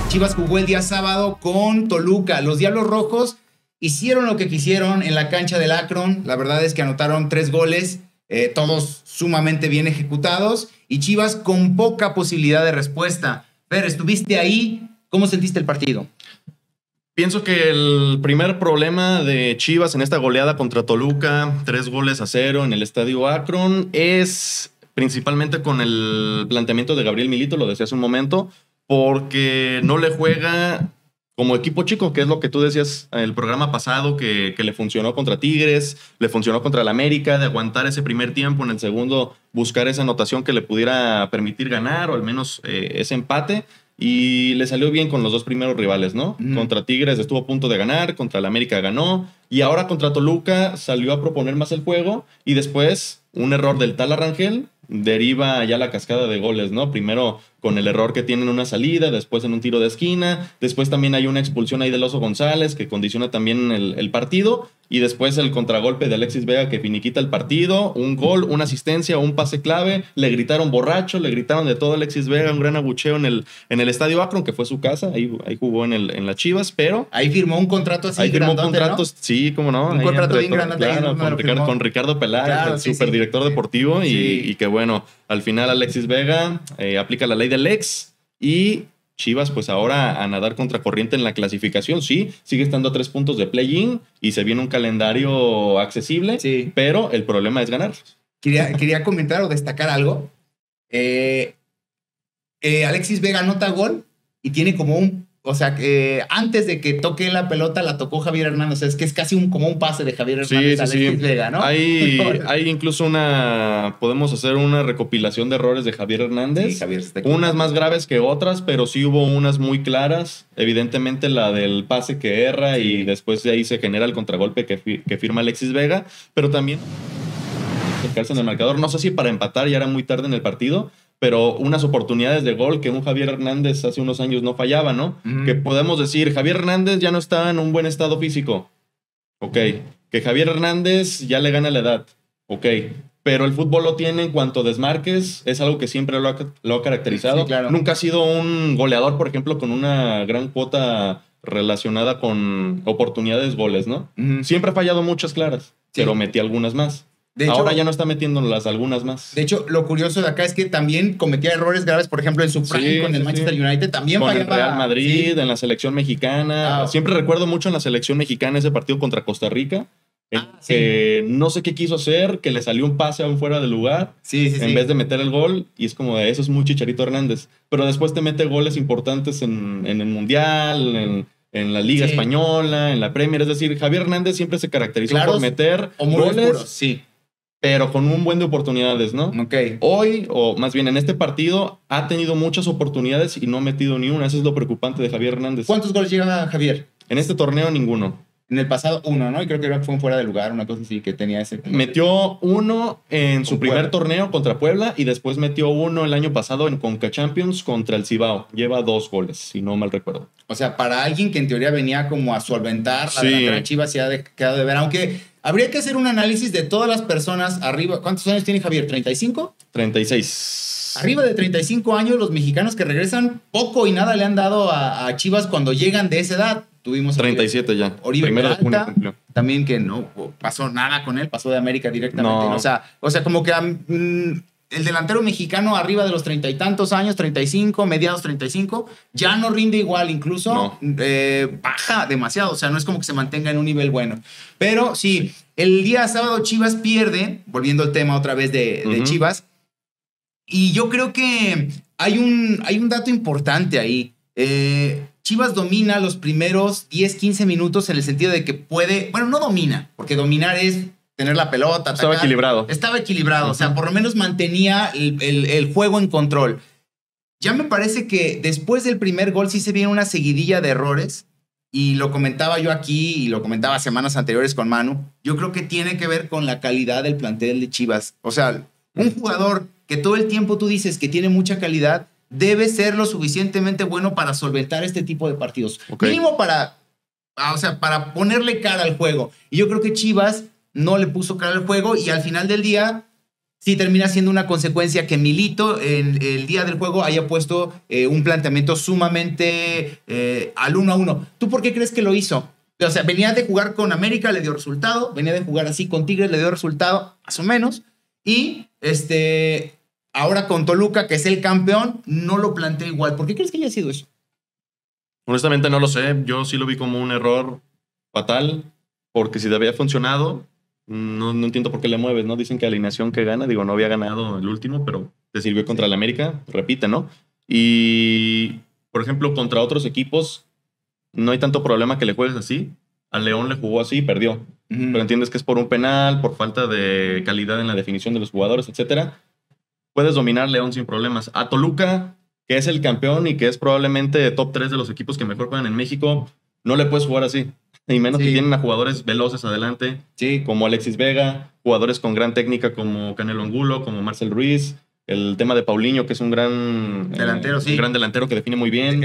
Chivas jugó el día sábado con Toluca. Los Diablos Rojos hicieron lo que quisieron en la cancha del Akron. La verdad es que anotaron 3 goles, todos sumamente bien ejecutados, y Chivas con poca posibilidad de respuesta. Fer, estuviste ahí. ¿Cómo sentiste el partido? Pienso que el primer problema de Chivas en esta goleada contra Toluca, 3-0 en el estadio Akron, es principalmente con el planteamiento de Gabriel Milito, lo decía hace un momento, porque no le juega como equipo chico, que es lo que tú decías en el programa pasado, que le funcionó contra Tigres, le funcionó contra el América, de aguantar ese primer tiempo, en el segundo buscar esa anotación que le pudiera permitir ganar, o al menos ese empate. Y le salió bien con los 2 primeros rivales, ¿no? Contra Tigres estuvo a punto de ganar, contra el América ganó, y ahora contra Toluca salió a proponer más el juego, y después un error del Tala Rangel deriva ya la cascada de goles, ¿no? Primero con el error que tiene en una salida, después en un tiro de esquina, después también hay una expulsión ahí del Oso González que condiciona también el partido, y después el contragolpe de Alexis Vega que finiquita el partido, un gol, una asistencia, un pase clave, le gritaron borracho, le gritaron de todo a Alexis Vega, un gran abucheo en el estadio Akron, que fue su casa, ahí jugó en las Chivas, pero... Ahí firmó un contrato así grandote, firmó contratos, ¿no? Sí, cómo no. Un contrato bien grandote. Claro, con Ricardo Peláez, claro, el superdirector deportivo, sí. Y que bueno, al final Alexis Vega aplica la ley del ex, y Chivas pues ahora a nadar contra corriente en la clasificación. Sí, sigue estando a 3 puntos de play-in y se viene un calendario accesible, sí, pero el problema es ganar. Quería comentar o destacar algo. Alexis Vega anota gol y tiene como un... O sea, antes de que toque la pelota la tocó Javier Hernández. O sea, es que es casi como un pase de Javier Hernández a Alexis Vega, ¿no? Hay incluso podemos hacer una recopilación de errores de Javier Hernández. Sí, Javier está aquí. Unas más graves que otras, pero sí hubo unas muy claras. Evidentemente la del pase que erra, sí, y después de ahí se genera el contragolpe que firma Alexis Vega. Pero también acercarse en el marcador. No sé si para empatar ya era muy tarde en el partido, pero unas oportunidades de gol que un Javier Hernández hace unos años no fallaba, ¿no? Que podemos decir, Javier Hernández ya no está en un buen estado físico. Ok. Que Javier Hernández ya le gana la edad. Ok. Pero el fútbol lo tiene en cuanto a desmarques, es algo que siempre lo ha caracterizado. Sí, claro. Nunca ha sido un goleador, por ejemplo, con una gran cuota relacionada con oportunidades goles, ¿no? Siempre ha fallado muchas claras, sí, pero metí algunas más. Ahora ya no está metiendo algunas más. De hecho, lo curioso de acá es que también cometía errores graves, por ejemplo, en su prime con el Manchester United. También con fallaba. El Real Madrid, sí, en la selección mexicana. Siempre recuerdo mucho en la selección mexicana ese partido contra Costa Rica. Que no sé qué quiso hacer, que le salió un pase a un fuera de lugar en vez de meter el gol, y es como de eso es muy Chicharito Hernández. Pero después te mete goles importantes en el Mundial, en la Liga Española, en la Premier. Es decir, Javier Hernández siempre se caracterizó por meter goles. Puros, sí, pero con un buen de oportunidades, ¿no? Okay. Hoy, o más bien en este partido, ha tenido muchas oportunidades y no ha metido ni una. Eso es lo preocupante de Javier Hernández. ¿Cuántos goles lleva Javier? En este torneo, ninguno. En el pasado, 1, ¿no? Y creo que fue un fuera de lugar, una cosa así que tenía ese... Metió 1 en su primer torneo contra Puebla, y después metió 1 el año pasado en Conca Champions contra el Cibao. Lleva 2 goles, si no mal recuerdo. O sea, para alguien que en teoría venía como a solventar la delantera de Chivas, se ha quedado de ver. Aunque habría que hacer un análisis de todas las personas arriba. ¿Cuántos años tiene Javier? ¿35? 36. Arriba de 35 años, los mexicanos que regresan, poco y nada le han dado a Chivas cuando llegan de esa edad. Tuvimos 37 ya. Oribe Peralta, también, que no pasó nada con él, pasó de América directamente. No. O sea, como que el delantero mexicano arriba de los 30 y tantos años, 35, mediados 35, ya no rinde igual, incluso baja demasiado. O sea, no es como que se mantenga en un nivel bueno. Pero sí, el día sábado Chivas pierde, volviendo al tema otra vez de Chivas, y yo creo que hay un dato importante ahí. Chivas domina los primeros 10, 15 minutos en el sentido de que puede... Bueno, no domina, porque dominar es tener la pelota, atacar. Estaba equilibrado. O sea, por lo menos mantenía el juego en control. Ya me parece que después del primer gol sí se viene una seguidilla de errores, y lo comentaba yo aquí y lo comentaba semanas anteriores con Manu. Yo creo que tiene que ver con la calidad del plantel de Chivas. O sea, un jugador que todo el tiempo tú dices que tiene mucha calidad debe ser lo suficientemente bueno para solventar este tipo de partidos. Mínimo para ponerle cara al juego. Y yo creo que Chivas no le puso cara al juego, y al final del día sí termina siendo una consecuencia que Milito en el día del juego haya puesto un planteamiento sumamente al 1-1. ¿Tú por qué crees que lo hizo? O sea, venía de jugar con América, le dio resultado, venía de jugar así con Tigres, le dio resultado, más o menos, y ahora con Toluca, que es el campeón, no lo plantea igual. ¿Por qué crees que haya sido eso? Honestamente no lo sé, yo sí lo vi como un error fatal, porque si te había funcionado, no entiendo por qué le mueves, ¿no? Dicen que alineación que gana, digo, no había ganado el último, pero te sirvió contra el América, repite, ¿no? Y, por ejemplo, contra otros equipos, no hay tanto problema que le juegues así. Al León le jugó así y perdió. Pero entiendes que es por un penal, por falta de calidad en la definición de los jugadores, etcétera. Puedes dominar León sin problemas. A Toluca, que es el campeón y que es probablemente top 3 de los equipos que mejor juegan en México, no le puedes jugar así. Y menos que tienen a jugadores veloces adelante, como Alexis Vega, jugadores con gran técnica como Canelo Angulo, como Marcel Ruiz, el tema de Paulinho, que es un gran delantero, un gran delantero que define muy bien.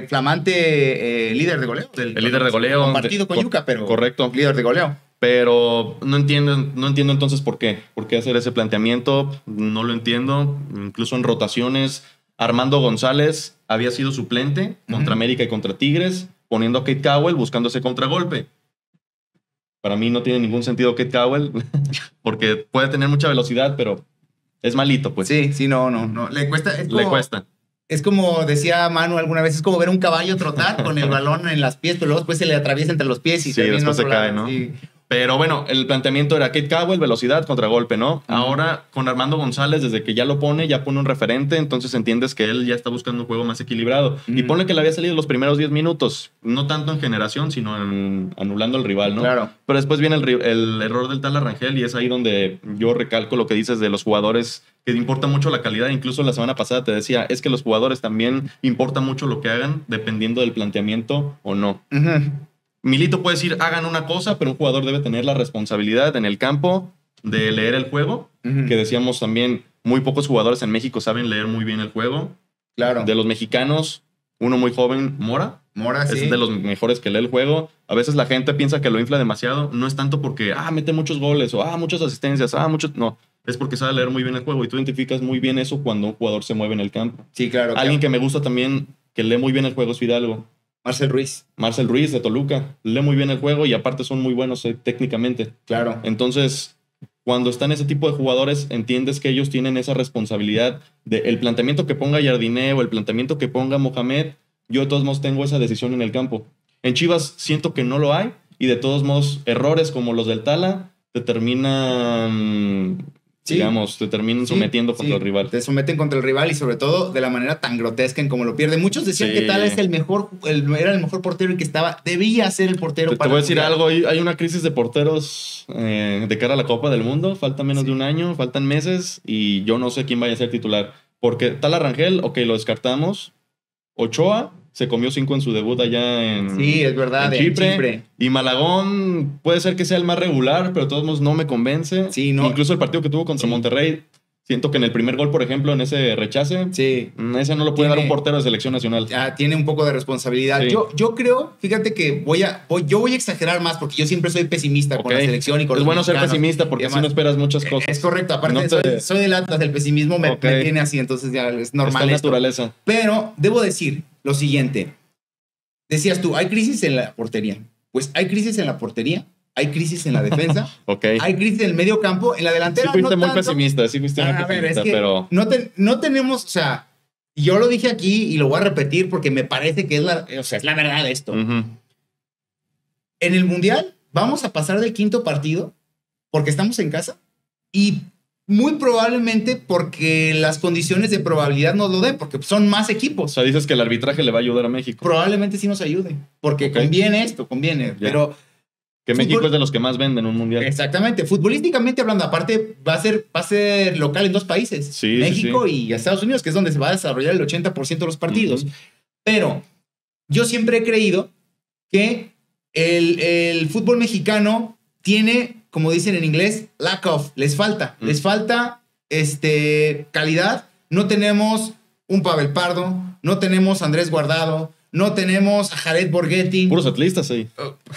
Flamante líder de goleo. El líder de goleo. Compartido con Yuca, pero correcto. Líder de goleo. Pero no entiendo entonces por qué. ¿Por qué hacer ese planteamiento? No lo entiendo. Incluso en rotaciones, Armando González había sido suplente contra América y contra Tigres, poniendo a Kate Cowell buscando ese contragolpe. Para mí no tiene ningún sentido Kate Cowell, porque puede tener mucha velocidad, pero es malito, pues. Sí, no. Le cuesta. Le cuesta. Es como decía Manu alguna vez, es como ver un caballo trotar con el balón en las pies, pero luego después se le atraviesa entre los pies y después se cae, ¿no? Sí. Pero bueno, el planteamiento era Kate Cowell, velocidad, contragolpe, ¿no? Ahora, con Armando González, desde que ya pone un referente, entonces entiendes que él ya está buscando un juego más equilibrado. Y pone que le había salido los primeros 10 minutos, no tanto en generación, sino anulando al rival, ¿no? Claro. Pero después viene el error del Tala Rangel y es ahí donde yo recalco lo que dices de los jugadores, que importa mucho la calidad. Incluso la semana pasada te decía, es que los jugadores también importa mucho lo que hagan, dependiendo del planteamiento o no. Milito puede decir, hagan una cosa, pero un jugador debe tener la responsabilidad en el campo de leer el juego, que decíamos también, muy pocos jugadores en México saben leer muy bien el juego. Claro. De los mexicanos, uno muy joven, Mora, sí. Es de los mejores que lee el juego. A veces la gente piensa que lo infla demasiado, no es tanto porque, mete muchos goles, o muchas asistencias, no. Es porque sabe leer muy bien el juego y tú identificas muy bien eso cuando un jugador se mueve en el campo. Sí, claro. Alguien que me gusta también, que lee muy bien el juego, es Fidalgo. Marcel Ruiz de Toluca. Lee muy bien el juego y aparte son muy buenos técnicamente. Claro. Entonces, cuando están ese tipo de jugadores, entiendes que ellos tienen esa responsabilidad del planteamiento que ponga Jardiné o el planteamiento que ponga Mohamed. Yo de todos modos tengo esa decisión en el campo. En Chivas siento que no lo hay y de todos modos errores como los del Tala te terminan... te terminan sometiendo contra el rival. Te someten contra el rival y sobre todo de la manera tan grotesca en cómo lo pierde. Muchos decían que Tala es era el mejor portero y que debía ser el portero. Te voy a decir algo, hay una crisis de porteros de cara a la Copa del Mundo. Falta menos de un año, faltan meses y yo no sé quién vaya a ser titular. Porque Tala Rangel, lo descartamos. Ochoa se comió 5 en su debut allá en Chipre. Y Malagón puede ser que sea el más regular, pero de todos modos no me convence. Sí, no. Incluso el partido que tuvo contra Monterrey, siento que en el primer gol, por ejemplo, en ese rechace, ese no lo puede dar un portero de selección nacional. Tiene un poco de responsabilidad. Sí. Yo creo, fíjate que yo voy a exagerar más porque yo siempre soy pesimista con la selección y con los bueno ser pesimista porque así no esperas muchas cosas. Es correcto. Aparte, soy del Atlas, del pesimismo me tiene así, entonces ya es normal. Es naturaleza. Pero debo decir lo siguiente. Decías tú, hay crisis en la portería. Pues hay crisis en la portería, hay crisis en la defensa, hay crisis en el medio campo, en la delantera. Sí fuiste muy pesimista, pero... No tenemos, o sea, yo lo dije aquí y lo voy a repetir porque me parece que es la verdad de esto. En el Mundial vamos a pasar del quinto partido porque estamos en casa y muy probablemente porque las condiciones de probabilidad nos lo den, porque son más equipos. O sea, dices que el arbitraje le va a ayudar a México. Probablemente sí nos ayude, porque conviene. Pero que México es de los que más venden un mundial. Exactamente. Futbolísticamente hablando, aparte va a ser local en 2 países. México y Estados Unidos, que es donde se va a desarrollar el 80% de los partidos. Pero yo siempre he creído que el fútbol mexicano tiene, como dicen en inglés, lack of, les falta calidad. No tenemos un Pavel Pardo, no tenemos a Andrés Guardado, no tenemos a Jared Borghetti. Puros atlistas ahí.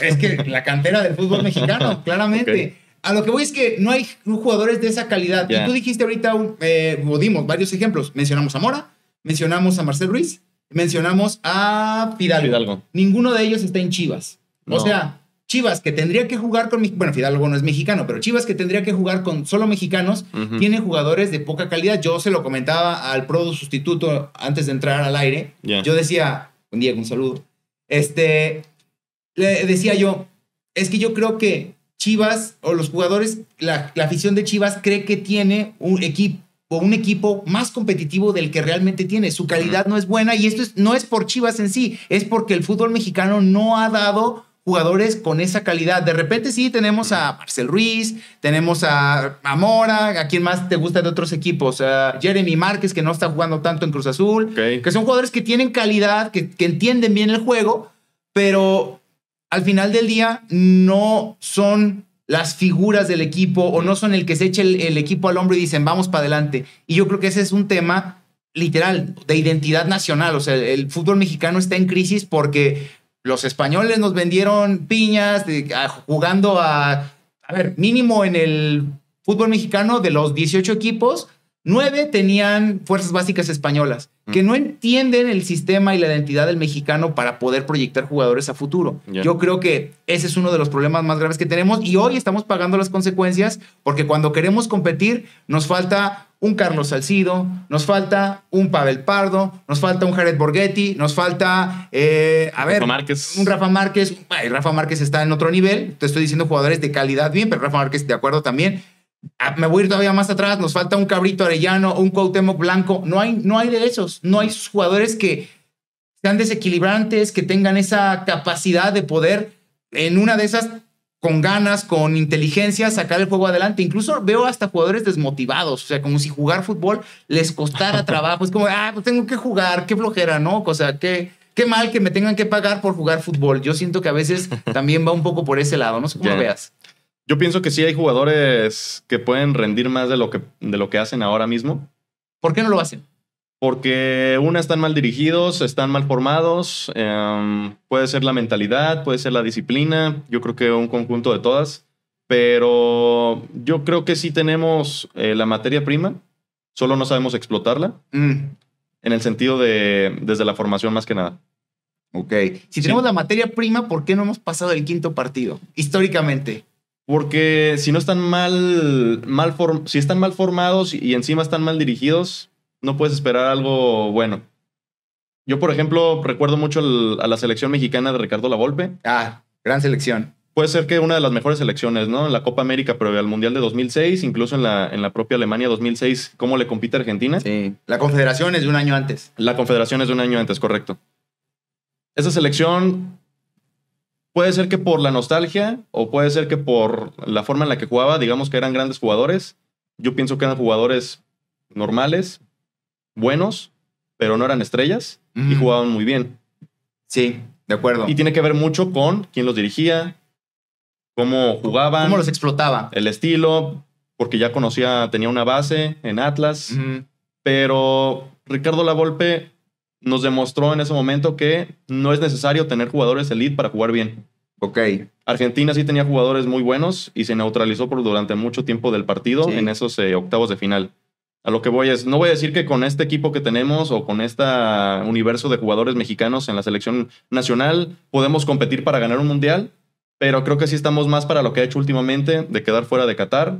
Es que la cantera del fútbol mexicano, claramente. a lo que voy es que no hay jugadores de esa calidad. Yeah. Y tú dijiste ahorita, o dimos varios ejemplos. Mencionamos a Mora, mencionamos a Marcel Ruiz, mencionamos a Fidalgo. Ninguno de ellos está en Chivas. No. O sea, Chivas que tendría que jugar con... Bueno, Fidalgo no es mexicano, pero Chivas que tendría que jugar con solo mexicanos, tiene jugadores de poca calidad. Yo se lo comentaba al pro sustituto antes de entrar al aire. Yeah. Yo decía, un día, un saludo. Le decía yo, es que yo creo que Chivas o los jugadores, la afición de Chivas cree que tiene un equipo más competitivo del que realmente tiene. Su calidad no es buena y esto no es por Chivas en sí, es porque el fútbol mexicano no ha dado jugadores con esa calidad. De repente sí tenemos a Marcel Ruiz, tenemos a Mora, ¿a quién más te gusta de otros equipos? A Jeremy Márquez, que no está jugando tanto en Cruz Azul, que son jugadores que tienen calidad, que entienden bien el juego, pero al final del día no son las figuras del equipo o no son el que se eche el equipo al hombro y dicen vamos para adelante. Y yo creo que ese es un tema literal de identidad nacional. O sea, el fútbol mexicano está en crisis porque los españoles nos vendieron piñas jugando a ver, mínimo en el fútbol mexicano de los 18 equipos, 9 tenían fuerzas básicas españolas que no entienden el sistema y la identidad del mexicano para poder proyectar jugadores a futuro. Yeah. Yo creo que ese es uno de los problemas más graves que tenemos y hoy estamos pagando las consecuencias porque cuando queremos competir nos falta un Carlos Salcido, nos falta un Pavel Pardo, nos falta un Jared Borghetti, nos falta, Rafa Márquez. Un Rafa Márquez. Rafa Márquez está en otro nivel. Te estoy diciendo jugadores de calidad bien, pero Rafa Márquez, de acuerdo también. Me voy a ir todavía más atrás. Nos falta un Cabrito Arellano, un Cuauhtémoc Blanco. No hay de esos. No hay esos jugadores que sean desequilibrantes, que tengan esa capacidad de poder, en una de esas, con ganas, con inteligencia, sacar el juego adelante. Incluso veo hasta jugadores desmotivados. O sea, como si jugar fútbol les costara trabajo. Es como, pues tengo que jugar, qué flojera, ¿no? O sea, qué mal que me tengan que pagar por jugar fútbol. Yo siento que a veces también va un poco por ese lado. No sé cómo lo veas. Yo pienso que sí hay jugadores que pueden rendir más de lo que hacen ahora mismo. ¿Por qué no lo hacen? Porque están mal dirigidos, están mal formados, puede ser la mentalidad, puede ser la disciplina, yo creo que un conjunto de todas, pero yo creo que sí tenemos la materia prima, solo no sabemos explotarla, en el sentido de desde la formación más que nada. Ok. Si tenemos la materia prima, ¿por qué no hemos pasado el quinto partido, históricamente? Porque si no están si están mal formados y encima están mal dirigidos, no puedes esperar algo bueno. Yo, por ejemplo, recuerdo mucho a la selección mexicana de Ricardo Lavolpe. Gran selección. Puede ser que una de las mejores selecciones, ¿no? En la Copa América previa al Mundial de 2006, incluso en la propia Alemania 2006, ¿cómo le compite a Argentina? Sí. La Confederación es de un año antes. La Confederación es de un año antes, correcto. Esa selección puede ser que por la nostalgia o puede ser que por la forma en la que jugaba, digamos que eran grandes jugadores. Yo pienso que eran jugadores normales, buenos, pero no eran estrellas y jugaban muy bien. Sí, de acuerdo. Y tiene que ver mucho con quién los dirigía, cómo jugaban. Cómo los explotaba. El estilo, porque ya tenía una base en Atlas. Pero Ricardo Lavolpe nos demostró en ese momento que no es necesario tener jugadores elite para jugar bien. Ok. Argentina sí tenía jugadores muy buenos y se neutralizó durante mucho tiempo del partido en esos octavos de final. A lo que voy no voy a decir que con este equipo que tenemos o con este universo de jugadores mexicanos en la selección nacional podemos competir para ganar un mundial, pero creo que sí estamos más para lo que ha hecho últimamente, de quedar fuera de Qatar,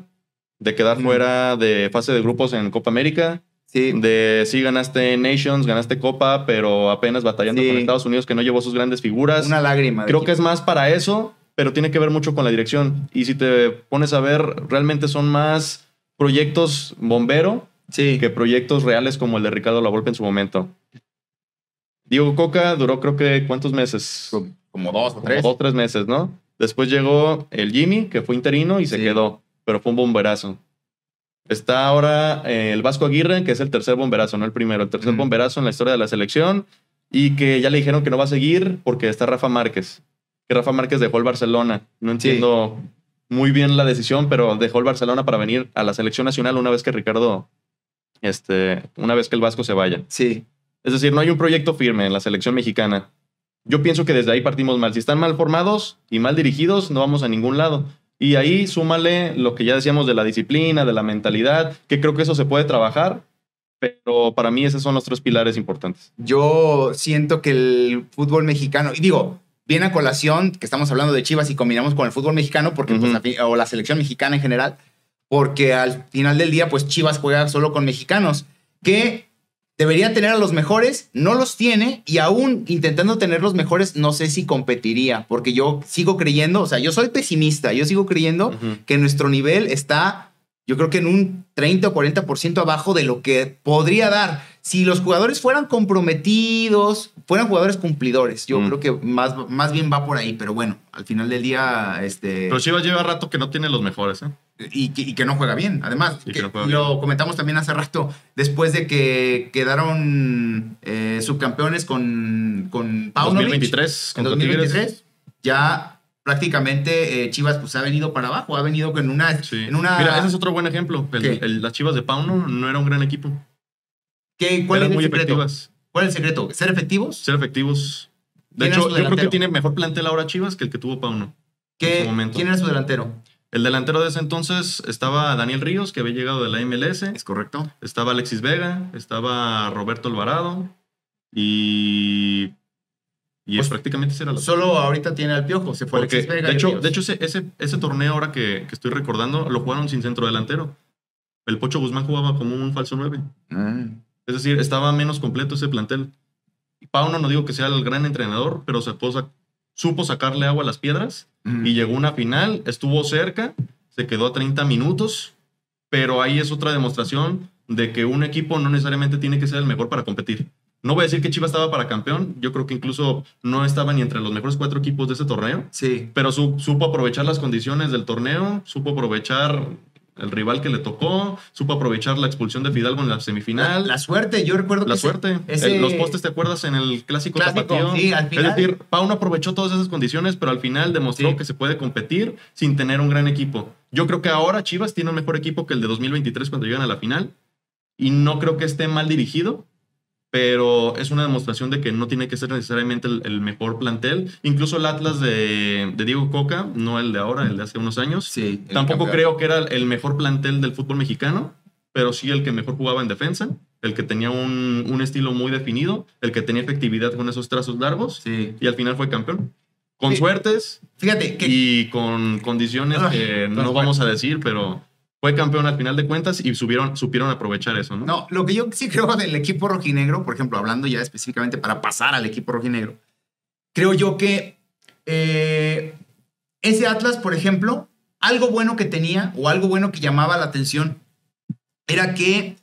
de quedar fuera de fase de grupos en Copa América, sí ganaste Nations, ganaste Copa, pero apenas batallando con Estados Unidos que no llevó sus grandes figuras. Una lágrima. Creo que es más para eso, pero tiene que ver mucho con la dirección. Y si te pones a ver, realmente son más proyectos bombero que proyectos reales como el de Ricardo Lavolpe en su momento. Diego Coca duró creo que ¿cuántos meses? Como 2 o 3. Como 2 o 3 meses, ¿no? Después llegó el Jimmy, que fue interino y se quedó, pero fue un bomberazo. Está ahora el Vasco Aguirre, que es el tercer bomberazo, no el primero, el tercer bomberazo en la historia de la selección y que ya le dijeron que no va a seguir porque está Rafa Márquez, que Rafa Márquez dejó el Barcelona. No entiendo muy bien la decisión, pero dejó el Barcelona para venir a la selección nacional una vez que una vez que el Vasco se vaya. Sí. Es decir, no hay un proyecto firme en la selección mexicana. Yo pienso que desde ahí partimos mal. Si están mal formados y mal dirigidos, no vamos a ningún lado. Y ahí súmale lo que ya decíamos de la disciplina, de la mentalidad, que creo que eso se puede trabajar, pero para mí esos son los 3 pilares importantes. Yo siento que el fútbol mexicano, y digo, viene a colación que estamos hablando de Chivas y combinamos con el fútbol mexicano, porque, pues, o la selección mexicana en general, porque al final del día, pues Chivas juega solo con mexicanos, que debería tener a los mejores, no los tiene, y aún intentando tener los mejores, no sé si competiría, porque yo sigo creyendo, o sea, yo soy pesimista, yo sigo creyendo que nuestro nivel está, yo creo que en un 30 o 40% abajo de lo que podría dar. Si los jugadores fueran comprometidos, fueran jugadores cumplidores, yo creo que más bien va por ahí, pero bueno, al final del día... Pero Chivas lleva rato que no tiene los mejores, ¿eh? Y que no juega bien, además. Lo comentamos también hace rato, después de que quedaron subcampeones con Paunovic. 2023, en 2023, ya prácticamente Chivas pues ha venido para abajo, ha venido en una... Sí. Mira, ese es otro buen ejemplo. Las Chivas de Pauno no era un gran equipo. ¿Cuál es el secreto? Efectivas. ¿Cuál es el secreto? ¿Ser efectivos? Ser efectivos. De hecho, yo creo que tiene mejor plantel ahora Chivas que el que tuvo Pauno. ¿Quién era su delantero? El delantero de ese entonces estaba Daniel Ríos, que había llegado de la MLS. Es correcto. Estaba Alexis Vega, estaba Roberto Alvarado y pues prácticamente ese era solo ahorita tiene al Piojo, se fue Alexis Vega. De hecho ese torneo ahora que estoy recordando lo jugaron sin centro delantero. El Pocho Guzmán jugaba como un falso 9. Es decir, estaba menos completo ese plantel. Pauno no digo que sea el gran entrenador, pero supo sacarle agua a las piedras y llegó a una final, estuvo cerca, se quedó a 30 minutos, pero ahí es otra demostración de que un equipo no necesariamente tiene que ser el mejor para competir. No voy a decir que Chivas estaba para campeón, yo creo que incluso no estaba ni entre los mejores 4 equipos de ese torneo, sí. Pero supo aprovechar las condiciones del torneo, supo aprovechar el rival que le tocó, supo aprovechar la expulsión de Fidalgo en la semifinal. La suerte, yo recuerdo que... Los postes, ¿te acuerdas? En el clásico tapatío. Sí, al final. Es decir, Pauno aprovechó todas esas condiciones, pero al final demostró que se puede competir sin tener un gran equipo. Yo creo que ahora Chivas tiene un mejor equipo que el de 2023 cuando llegan a la final, y no creo que esté mal dirigido, pero es una demostración de que no tiene que ser necesariamente el mejor plantel. Incluso el Atlas de Diego Coca, no el de ahora, el de hace unos años. Sí, tampoco creo que era el mejor plantel del fútbol mexicano, pero sí el que mejor jugaba en defensa, el que tenía un estilo muy definido, el que tenía efectividad con esos trazos largos, y al final fue campeón. Con suertes. Fíjate que... Y con condiciones que no vamos a decir, pero... Fue campeón al final de cuentas y supieron aprovechar eso, ¿no? No, lo que yo sí creo del equipo rojinegro, por ejemplo, hablando ya específicamente para pasar al equipo rojinegro, creo yo que ese Atlas, por ejemplo, algo bueno que tenía o algo bueno que llamaba la atención era que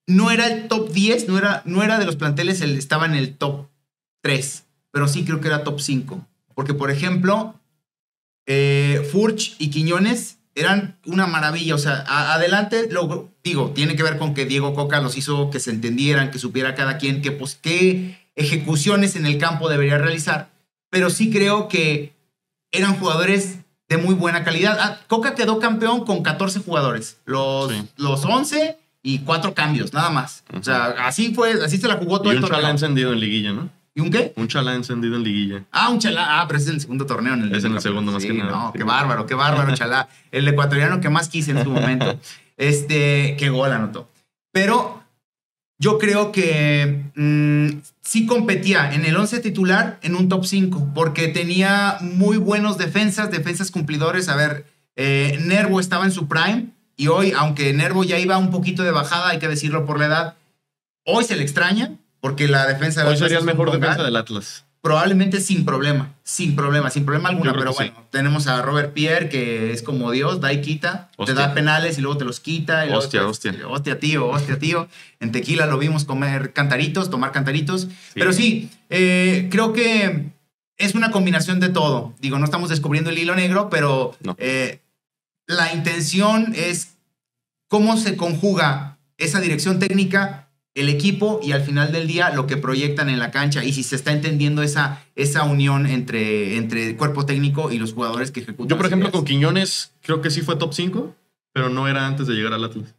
no era el top 10, no era de los planteles, estaba en el top 3, pero sí creo que era top 5. Porque, por ejemplo, Furch y Quiñones eran una maravilla, o sea, adelante, tiene que ver con que Diego Coca los hizo que se entendieran, que supiera cada quien qué ejecuciones en el campo debería realizar, pero sí creo que eran jugadores de muy buena calidad. Coca quedó campeón con 14 jugadores, los 11 y 4 cambios, nada más. O sea, así se la jugó todo el torneo. Y un Chalá encendido en liguilla, ¿no? ¿Y un qué? Un Chalá encendido en liguilla. Un Chalá. Pero ese es en el segundo torneo. Es en el segundo más que nada. No, qué bárbaro, Chalá. El ecuatoriano que más quise en su momento. Qué gol anotó. Pero yo creo que sí competía en el 11 titular en un top 5, porque tenía muy buenos defensas cumplidores. A ver, Nervo estaba en su prime, y hoy, aunque Nervo ya iba un poquito de bajada, hay que decirlo por la edad, hoy se le extraña. Porque la defensa del Atlas sería el mejor defensa del Atlas. Probablemente sin problema alguna. Pero bueno, tenemos a Robert Pierre, que es como Dios, da y quita. Te da penales y luego te los quita. Y hostia. Hostia, tío. En Tequila lo vimos tomar cantaritos. Sí. Pero sí, creo que es una combinación de todo. Digo, no estamos descubriendo el hilo negro, pero no. La intención es cómo se conjuga esa dirección técnica, el equipo, y al final del día lo que proyectan en la cancha, y si se está entendiendo esa unión entre cuerpo técnico y los jugadores que ejecutan. Yo, por ejemplo, con Quiñones creo que sí fue top 5, pero no era antes de llegar al Atlas.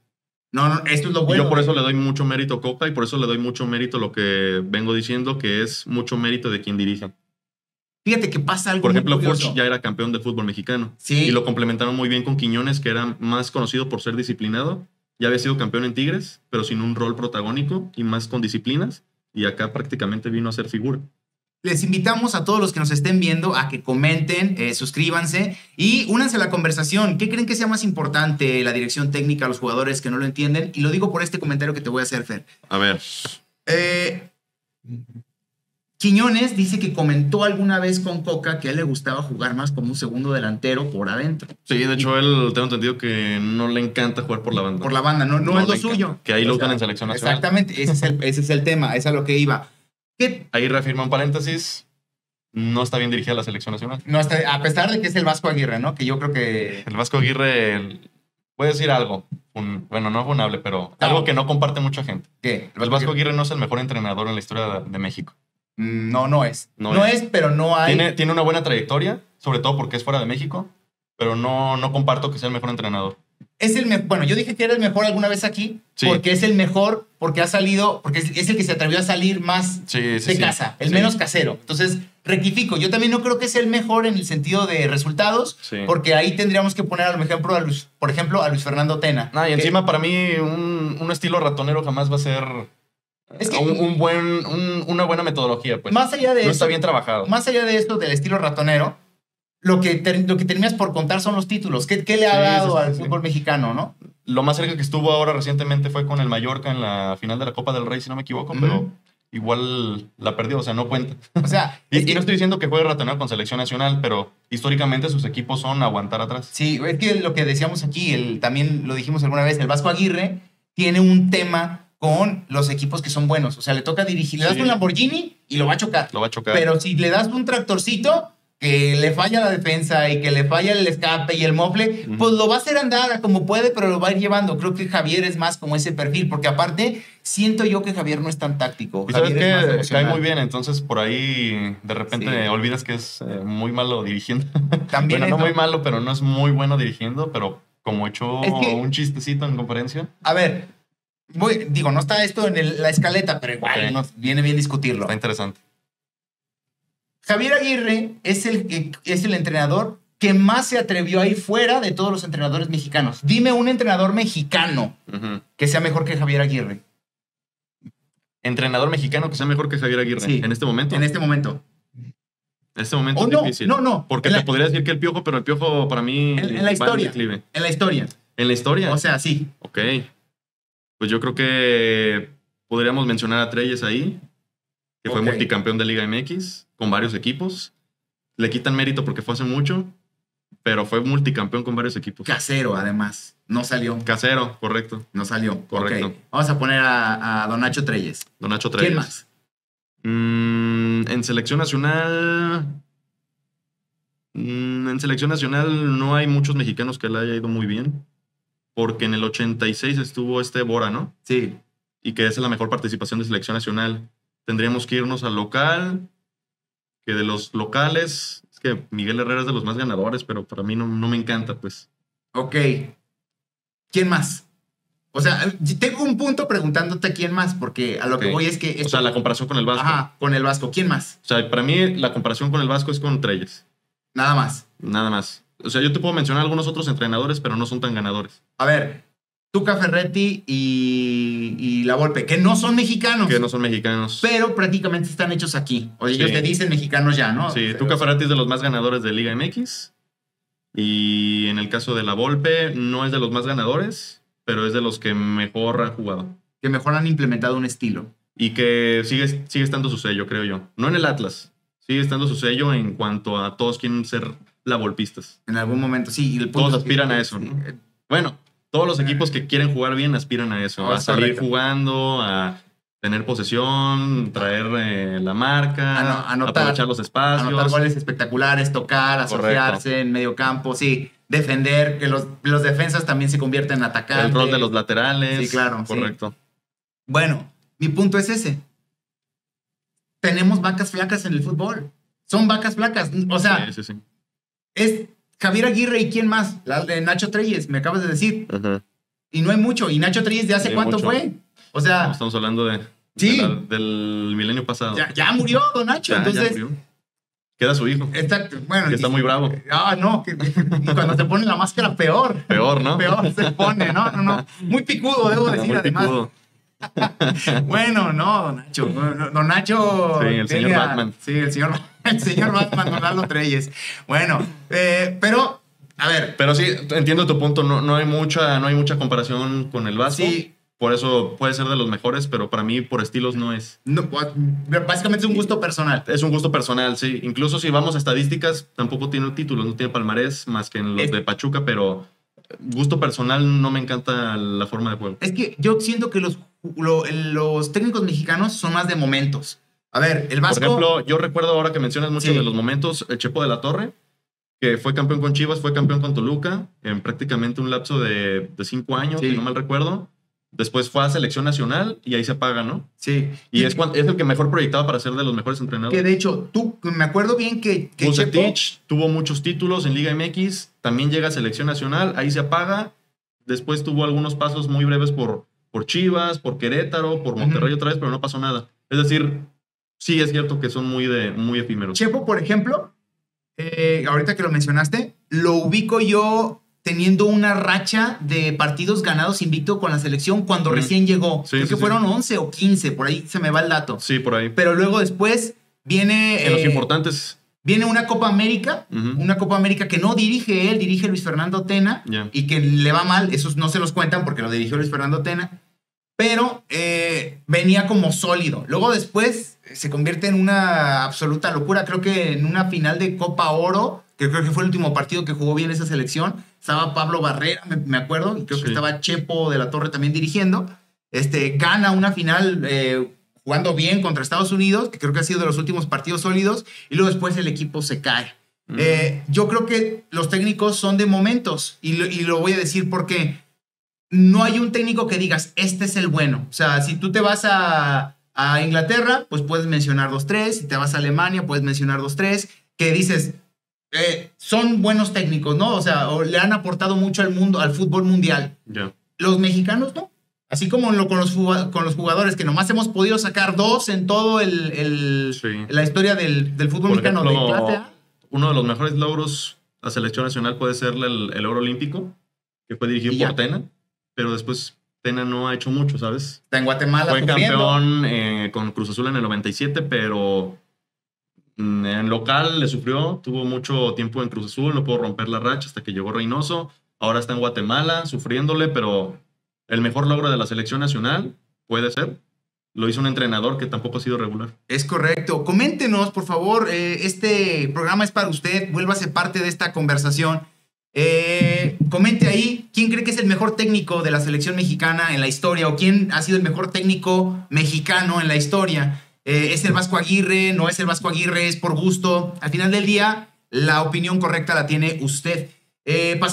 No, esto es lo bueno. Y yo por eso le doy mucho mérito a Coca, y por eso le doy mucho mérito a lo que vengo diciendo, que es mucho mérito de quien dirige. Fíjate que pasa algo Por ejemplo, muy curioso. Furch ya era campeón del fútbol mexicano. Sí. Y lo complementaron muy bien con Quiñones, que era más conocido por ser disciplinado. Ya había sido campeón en Tigres, pero sin un rol protagónico y más con disciplinas. Y acá prácticamente vino a ser figura. Les invitamos a todos los que nos estén viendo a que comenten, suscríbanse y únanse a la conversación. ¿Qué creen que sea más importante? ¿La dirección técnica, los jugadores que no lo entienden? Y lo digo por este comentario que te voy a hacer, Fer. A ver. Quiñones dice que comentó alguna vez con Coca que a él le gustaba jugar más como un segundo delantero por adentro. Sí, de hecho, él tengo entendido que no le encanta jugar por la banda. Por la banda, no es lo suyo. Que ahí lo usan en selección nacional. Exactamente, ese es el tema, es a lo que iba. ¿Qué? Ahí reafirma un paréntesis. No está bien dirigida la selección nacional. No está, a pesar de que es el Vasco Aguirre, ¿no? Que yo creo que... El Vasco Aguirre, voy a decir algo. Bueno, no funable, pero algo que no comparte mucha gente. ¿Qué? El Vasco Aguirre no es el mejor entrenador en la historia de México. No es. No es, pero no hay... Tiene una buena trayectoria, sobre todo porque es fuera de México, pero no comparto que sea el mejor entrenador. Bueno, yo dije que era el mejor alguna vez aquí, sí. Porque es el mejor, porque ha salido, porque es el que se atrevió a salir más de casa, el menos casero. Entonces, rectifico, yo también no creo que sea el mejor en el sentido de resultados, porque ahí tendríamos que poner por ejemplo, a Luis Fernando Tena. Y encima para mí un estilo ratonero jamás va a ser... Es que una buena metodología, pues. Más allá de no eso, está bien trabajado. Más allá de esto del estilo ratonero, lo que terminas por contar son los títulos. ¿Qué le ha dado al fútbol mexicano, no? Lo más cerca que estuvo ahora recientemente fue con el Mallorca en la final de la Copa del Rey, si no me equivoco, pero igual la perdió, o sea, no cuenta. O sea, y no estoy diciendo que juegue ratonero con selección nacional, pero históricamente sus equipos son aguantar atrás. Sí, es que lo que decíamos aquí, también lo dijimos alguna vez, el Vasco Aguirre tiene un tema con los equipos que son buenos. O sea, le toca dirigir. Le das un Lamborghini y lo va a chocar. Lo va a chocar. Pero si le das un tractorcito que le falla la defensa y que le falla el escape y el mofle, pues lo va a hacer andar como puede, pero lo va a ir llevando. Creo que Javier es más como ese perfil, porque aparte siento yo que Javier no es tan táctico. Y sabes que cae muy bien, entonces por ahí de repente olvidas que es muy malo dirigiendo. También bueno, no muy malo, pero no es muy bueno dirigiendo, pero como echó un chistecito en conferencia. A ver, no está esto en la escaleta, pero igual nos viene bien discutirlo. Está interesante. Javier Aguirre es el entrenador que más se atrevió a ir fuera de todos los entrenadores mexicanos. Dime un entrenador mexicano que sea mejor que Javier Aguirre. Entrenador mexicano que sea mejor que Javier Aguirre. Sí, en este momento. En este momento. En este momento es difícil. No. Porque te podría decir que el Piojo, pero el Piojo para mí... En la historia. En la historia. ¿En la historia? O sea, sí. Ok. Pues yo creo que podríamos mencionar a Treyes ahí, que fue multicampeón de Liga MX con varios equipos. Le quitan mérito porque fue hace mucho, pero fue multicampeón con varios equipos. Casero, además. No salió. Casero, correcto. No salió. Correcto. Okay. Vamos a poner a Don Nacho Treyes. Don Nacho Treyes. ¿Quién más? En selección nacional... en selección nacional no hay muchos mexicanos que le haya ido muy bien. Porque en el 86 estuvo Bora, ¿no? Sí. Y que esa es la mejor participación de selección nacional. Tendríamos que irnos al local, que de los locales, es que Miguel Herrera es de los más ganadores, pero para mí no me encanta, pues. Ok. ¿Quién más? O sea, tengo un punto preguntándote quién más, porque a lo que voy es que... O sea, la comparación con el Vasco. Ajá, con el Vasco. ¿Quién más? O sea, para mí la comparación con el Vasco es con Treyes. Nada más. Nada más. O sea, yo te puedo mencionar algunos otros entrenadores, pero no son tan ganadores. A ver, Tuca Ferretti y La Volpe, que no son mexicanos. Que no son mexicanos. Pero prácticamente están hechos aquí. O ellos te dicen mexicanos ya, ¿no? Sí, Tuca Ferretti es de los más ganadores de Liga MX. Y en el caso de La Volpe, no es de los más ganadores, pero es de los que mejor han jugado. Que mejor han implementado un estilo. Y que sigue estando su sello, creo yo. No en el Atlas. Sigue estando su sello en cuanto a todos quieren ser lavolpistas. En algún momento, sí. Y todos aspiran a eso, ¿no? Bueno, todos los equipos que quieren jugar bien aspiran a eso. A salir jugando, a tener posesión, traer la marca, aprovechar los espacios. Anotar goles espectaculares, tocar, asociarse en medio campo, sí. Defender, que los defensas también se convierten en atacantes. El rol de los laterales. Sí, claro. Correcto. Sí. Bueno, mi punto es ese. Tenemos vacas flacas en el fútbol. Son vacas flacas. O sea, sí. Es Javier Aguirre y ¿quién más? La de Nacho Treyes, me acabas de decir. Y no hay mucho. ¿Y Nacho Treyes de hace cuánto fue? O sea... No, estamos hablando del milenio pasado. Ya murió Don Nacho. Entonces, Que era su hijo. Exacto. Bueno, que está muy bravo. No. Y cuando se pone la máscara, peor. Peor, ¿no? Peor se pone, ¿no? Muy picudo, debo decir, muy además. picudo. Bueno, no, don Nacho. Don Nacho. Sí, el señor Batman. Sí, el señor Batman, don Lalo Treyes. Bueno, pero, a ver. Pero sí, entiendo tu punto. No hay mucha comparación con el Vasco. Sí. Por eso puede ser de los mejores, pero para mí por estilos no es. No, básicamente es un gusto personal. Es un gusto personal, sí. Incluso si vamos a estadísticas, tampoco tiene títulos, no tiene palmarés más que en los de Pachuca, pero gusto personal no me encanta la forma de juego. Es que yo siento que los técnicos mexicanos son más de momentos. A ver, el Vasco... Por ejemplo, yo recuerdo ahora que mencionas mucho de los momentos, el Chepo de la Torre, que fue campeón con Chivas, fue campeón con Toluca, en prácticamente un lapso de 5 años, si no mal recuerdo. Después fue a selección nacional y ahí se apaga, ¿no? Sí. Y es el que mejor proyectaba para ser de los mejores entrenadores. Que de hecho, me acuerdo bien que Chepo tuvo muchos títulos en Liga MX, también llega a selección nacional, ahí se apaga. Después tuvo algunos pasos muy breves por Chivas, por Querétaro, por Monterrey otra vez, pero no pasó nada. Es decir, sí es cierto que son muy efímeros. Chepo, por ejemplo, ahorita que lo mencionaste, lo ubico yo teniendo una racha de partidos ganados invicto con la selección cuando recién llegó. Creo que fueron 11 o 15, por ahí se me va el dato. Sí, por ahí. Pero luego después viene... En los importantes. Viene una Copa América, una Copa América que no dirige él, dirige Luis Fernando Tena, y que le va mal, esos no se los cuentan porque lo dirigió Luis Fernando Tena, pero venía como sólido. Luego después se convierte en una absoluta locura, creo que en una final de Copa Oro, que creo que fue el último partido que jugó bien esa selección, estaba Pablo Barrera, me acuerdo, y creo que estaba Chepo de la Torre también dirigiendo. Gana una final jugando bien contra Estados Unidos, que creo que ha sido de los últimos partidos sólidos, y luego después el equipo se cae. Yo creo que los técnicos son de momentos, y lo voy a decir porque no hay un técnico que digas, este es el bueno. O sea, si tú te vas a Inglaterra, pues puedes mencionar 2-3, si te vas a Alemania, puedes mencionar 2-3, que dices... son buenos técnicos, ¿no? O sea, le han aportado mucho al mundo, al fútbol mundial. Los mexicanos, ¿no? Así como con los jugadores, que nomás hemos podido sacar 2 en todo la historia del fútbol mexicano. Por ejemplo, de clase A. Uno de los mejores logros a selección nacional puede ser el oro olímpico, que fue dirigido por Tena, pero después Tena no ha hecho mucho, ¿sabes? Está en Guatemala. Fue campeón con Cruz Azul en el 97, pero... en local le sufrió, tuvo mucho tiempo en Cruz Azul, no pudo romper la racha hasta que llegó Reynoso. Ahora está en Guatemala sufriéndole, pero el mejor logro de la selección nacional puede ser. Lo hizo un entrenador que tampoco ha sido regular. Es correcto. Coméntenos, por favor. Este programa es para usted. Vuélvase parte de esta conversación. Comente ahí quién cree que es el mejor técnico de la selección mexicana en la historia, o quién ha sido el mejor técnico mexicano en la historia. ¿Es el Vasco Aguirre? ¿No es el Vasco Aguirre? ¿Es por gusto? Al final del día, la opinión correcta la tiene usted. Pasamos